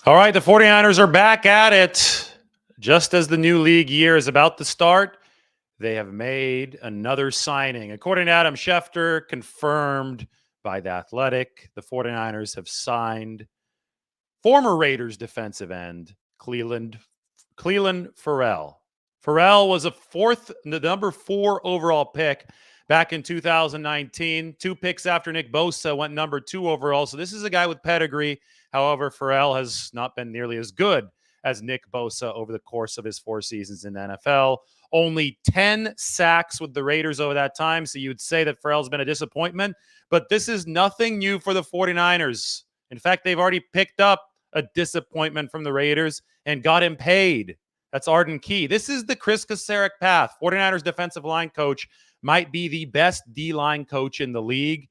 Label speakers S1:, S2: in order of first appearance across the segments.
S1: All right, the 49ers are back at it. Just as the new league year is about to start, they have made another signing. According to Adam Schefter, confirmed by The Athletic, the 49ers have signed former Raiders defensive end Clelin Ferrell. Ferrell was the number 4 overall pick back in 2019. 2 picks after Nick Bosa went number 2 overall. So this is a guy with pedigree. However, Ferrell has not been nearly as good as Nick Bosa over the course of his 4 seasons in the NFL. Only 10 sacks with the Raiders over that time. So you would say that Ferrell's been a disappointment. But this is nothing new for the 49ers. In fact, they've already picked up a disappointment from the Raiders and got him paid. That's Arden Key. This is the Chris Kacerek path. 49ers defensive line coach might be the best D-line coach in the league.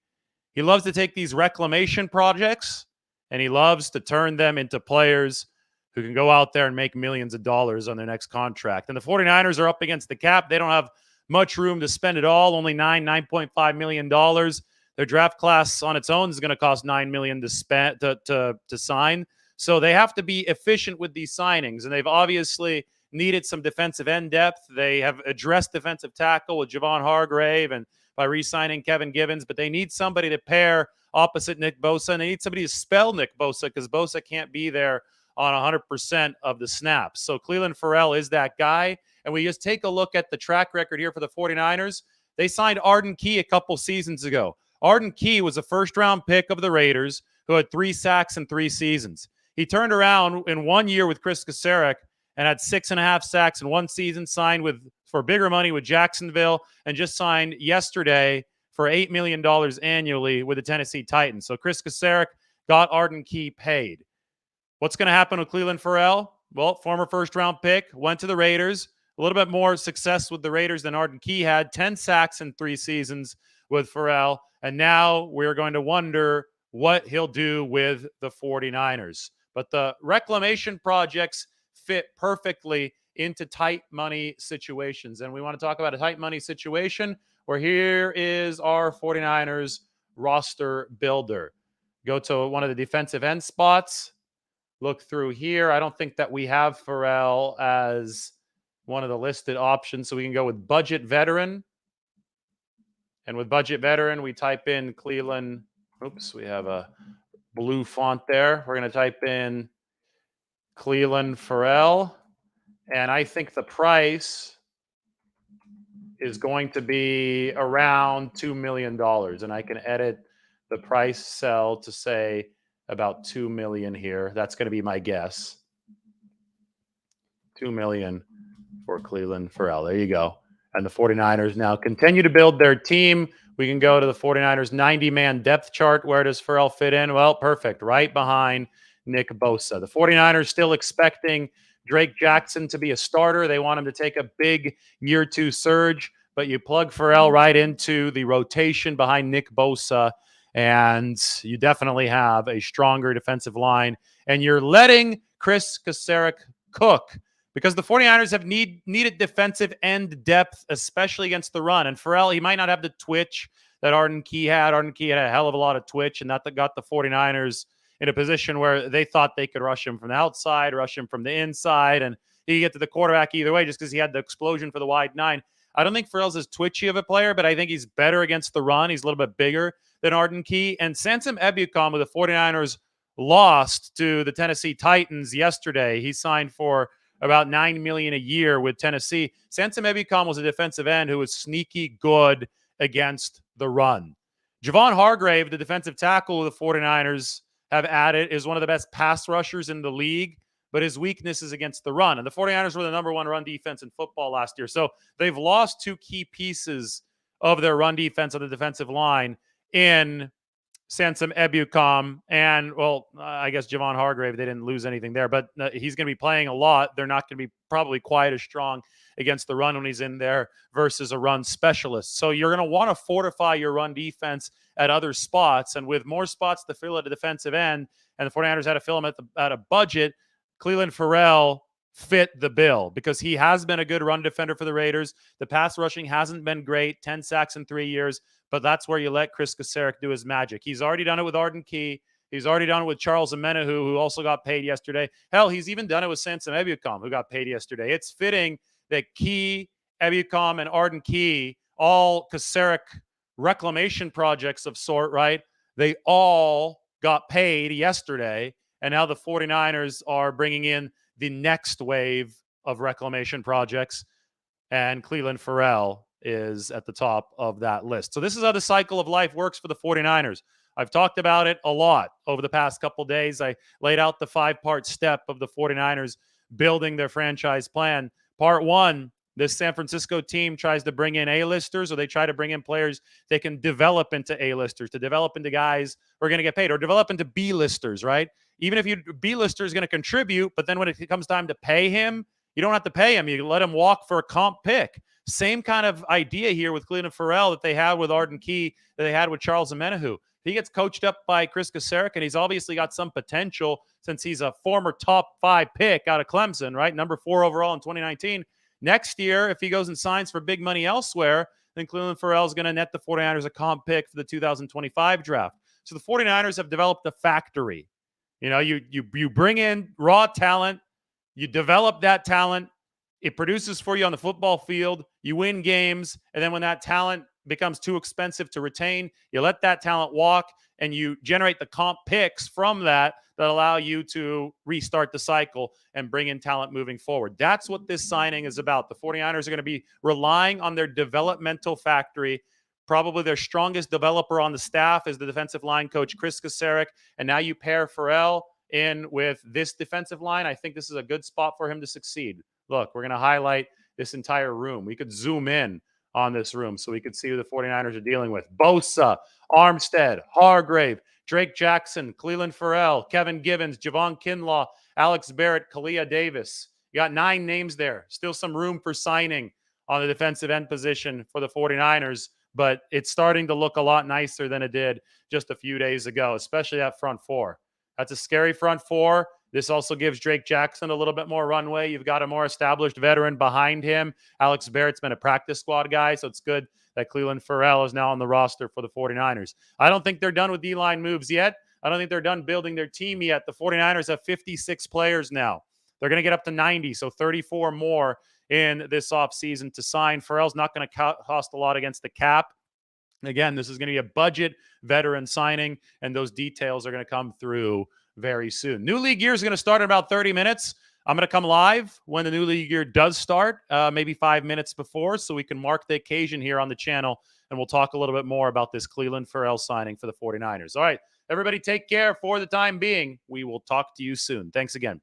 S1: He loves to take these reclamation projects and he loves to turn them into players who can go out there and make millions of dollars on their next contract. And the 49ers are up against the cap. They don't have much room to spend it all, only $9.5 million. Their draft class on its own is going to cost $9 million to spend to sign. So they have to be efficient with these signings, and they've obviously needed some defensive end depth. They have addressed defensive tackle with Javon Hargrave and by re-signing Kevin Givens, but they need somebody to pair opposite Nick Bosa, and they need somebody to spell Nick Bosa because Bosa can't be there on 100% of the snaps. So Clelin Ferrell is that guy, and we just take a look at the track record here for the 49ers. They signed Arden Key a couple seasons ago. Arden Key was a first-round pick of the Raiders who had 3 sacks in 3 seasons. He turned around in 1 year with Chris Kacerek and had 6.5 sacks in 1 season, signed for bigger money with Jacksonville, and just signed yesterday for $8 million annually with the Tennessee Titans. So Chris Kacerek got Arden Key paid. What's going to happen with Clelin Ferrell? Well, former first-round pick, went to the Raiders. A little bit more success with the Raiders than Arden Key had. 10 sacks in 3 seasons with Ferrell. And now we're going to wonder what he'll do with the 49ers. But the reclamation projects fit perfectly into tight money situations. And we want to talk about a tight money situation where here is our 49ers roster builder. Go to one of the defensive end spots. Look through here. I don't think that we have Ferrell as one of the listed options. So we can go with budget veteran. And with budget veteran, we type in Clelin. Oops, we have a blue font there. We're going to type in Clelin Ferrell. And I think the price is going to be around $2 million. And I can edit the price cell to say about $2 million here. That's going to be my guess. $2 million for Clelin Ferrell. There you go. And the 49ers now continue to build their team. We can go to the 49ers 90-man depth chart. Where does Ferrell fit in? Well, perfect. Right behind Nick Bosa. The 49ers still expecting Drake Jackson to be a starter. They want him to take a big year 2 surge, but you plug Ferrell right into the rotation behind Nick Bosa, and you definitely have a stronger defensive line. And you're letting Chris Kacerek cook, because the 49ers have needed defensive end depth, especially against the run. And Ferrell, he might not have the twitch that Arden Key had. Arden Key had a hell of a lot of twitch, and that got the 49ers in a position where they thought they could rush him from the outside, rush him from the inside, and he could get to the quarterback either way just because he had the explosion for the wide 9. I don't think Ferrell's as twitchy of a player, but I think he's better against the run. He's a little bit bigger than Arden Key. And Samson Ebukam, with the 49ers lost to the Tennessee Titans yesterday, he signed for about $9 million a year with Tennessee. Samson Ebukam was a defensive end who was sneaky good against the run. Javon Hargrave, the defensive tackle of the 49ers have added, is one of the best pass rushers in the league, but his weakness is against the run. And the 49ers were the number 1 run defense in football last year. So they've lost 2 key pieces of their run defense on the defensive line in Samson Ebukam and, well, I guess Javon Hargrave. They didn't lose anything there, but he's going to be playing a lot. They're not going to be probably quite as strong against the run when he's in there versus a run specialist. So you're going to want to fortify your run defense at other spots, and with more spots to fill at the defensive end, and the 49ers had to fill him at a budget, Clelin Ferrell fit the bill because he has been a good run defender for the Raiders. The pass rushing hasn't been great, 10 sacks in 3 years, but that's where you let Chris Kacerek do his magic. He's already done it with Arden Key. He's already done it with Charles Amenahu, who also got paid yesterday. Hell, he's even done it with Samson Ebukam, who got paid yesterday. It's fitting that Key, Ebukam, and Arden Key, all Kaseric reclamation projects of sort, right? They all got paid yesterday, and now the 49ers are bringing in the next wave of reclamation projects, and Clelin Ferrell is at the top of that list. So this is how the cycle of life works for the 49ers. I've talked about it a lot over the past couple days. I laid out the 5-part step of the 49ers building their franchise plan. Part 1, this San Francisco team tries to bring in A-listers, or they try to bring in players they can develop into A-listers, to develop into guys who are going to get paid, or develop into B-listers, right? Even if B-lister is going to contribute, but then when it comes time to pay him, you don't have to pay him. You let him walk for a comp pick. Same kind of idea here with Clelin Ferrell that they had with Arden Key, that they had with Charles Amenahu. He gets coached up by Chris Kaseric, and he's obviously got some potential since he's a former top 5 pick out of Clemson, right? Number 4 overall in 2019. Next year, if he goes and signs for big money elsewhere, then Clelin Ferrell is going to net the 49ers a comp pick for the 2025 draft. So the 49ers have developed a factory. You know, you bring in raw talent, you develop that talent, it produces for you on the football field, you win games, and then when that talent becomes too expensive to retain, you let that talent walk, and you generate the comp picks from that allow you to restart the cycle and bring in talent moving forward. That's what this signing is about. The 49ers are going to be relying on their developmental factory. Probably their strongest developer on the staff is the defensive line coach, Chris Kaseric, and now you pair Ferrell in with this defensive line. I think this is a good spot for him to succeed. Look, we're going to highlight this entire room. We could zoom in on this room so we could see who the 49ers are dealing with. Bosa, Armstead, Hargrave, Drake Jackson, Clelin Ferrell, Kevin Givens, Javon Kinlaw, Alex Barrett, Kalia Davis. You got 9 names there. Still some room for signing on the defensive end position for the 49ers, but it's starting to look a lot nicer than it did just a few days ago, especially that front 4. That's a scary front 4. This also gives Drake Jackson a little bit more runway. You've got a more established veteran behind him. Alex Barrett's been a practice squad guy, so it's good that Clelin Ferrell is now on the roster for the 49ers. I don't think they're done with D-line moves yet. I don't think they're done building their team yet. The 49ers have 56 players now. They're going to get up to 90, so 34 more in this offseason to sign. Ferrell's not going to cost a lot against the cap. Again, this is going to be a budget veteran signing, and those details are going to come through very soon. New league year is going to start in about 30 minutes. I'm going to come live when the new league year does start, maybe 5 minutes before, so we can mark the occasion here on the channel, and we'll talk a little bit more about this Clelin Ferrell signing for the 49ers. All right, everybody take care for the time being. We will talk to you soon. Thanks again.